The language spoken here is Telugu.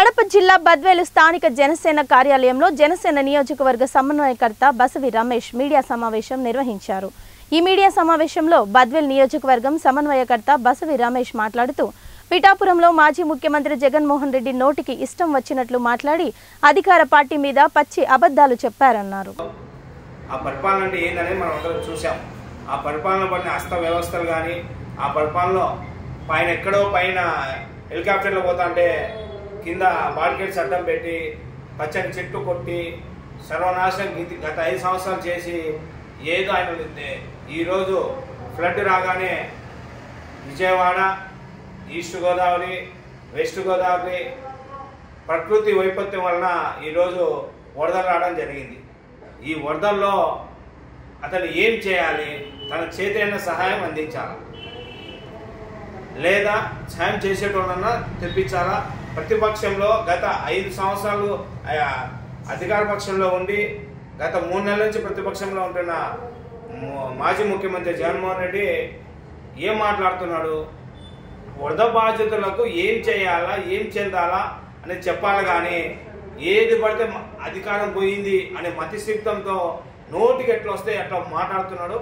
కడప జిల్లా బద్వేలు స్థానిక జనసేన కార్యాలయంలో జనసేన నియోజకవర్గ సమన్వయకర్త బసవి రమేష్ మీడియా సమావేశం నిర్వహించారు। ఈ మీడియా సమావేశంలో బద్వేలు నియోజకవర్గం సమన్వయకర్త బసవి రమేష్ మాట్లాడుతూ పిఠాపురంలో మాజీ ముఖ్యమంత్రి జగన్మోహన్ రెడ్డి నోటికి ఇష్టం వచ్చినట్లు మాట్లాడి అధికార పార్టీ మీద పచ్చి అబద్ధాలు చెప్పారన్నారు। ఆ పరిపాలన అంటే ఏందనేది మనం అందరం చూసాం। ఆ పరిపాలన పడిన అస్త వ్యవస్థలు కానీ ఆ పరిపాలనలో పైన ఎక్కడో పైన హెలికాప్టర్లో పోతా అంటే కింద బార్కెట్స్ అడ్డం పెట్టి పచ్చని చెట్టు కొట్టి సర్వనాశనం గత 5 సంవత్సరాలు చేసి ఏదో ఆయన ఈరోజు ఫ్లడ్ రాగానే విజయవాడ, ఈస్ట్ గోదావరి, వెస్ట్ గోదావరి ప్రకృతి వైపత్యం వలన ఈరోజు వరదలు రావడం జరిగింది। ఈ వరదల్లో అతను ఏం చేయాలి? తన చేతైన సహాయం అందించాలి, లేదా సాయం చేసేటోళ్ళన్నా తెప్పించాలా? ప్రతిపక్షంలో గత 5 సంవత్సరాలు అధికార పక్షంలో ఉండి గత 3 నెలల నుంచి ప్రతిపక్షంలో ఉంటున్న మాజీ ముఖ్యమంత్రి జగన్మోహన్ రెడ్డి ఏం మాట్లాడుతున్నాడు? వరద బాధితులకు ఏం చేయాలా, ఏం చెందాలా అని చెప్పాలి కానీ ఏది పడితే అధికారం పోయింది అనే మతిస్థితంతో నోటికి ఎట్లా వస్తే అట్లా మాట్లాడుతున్నాడు।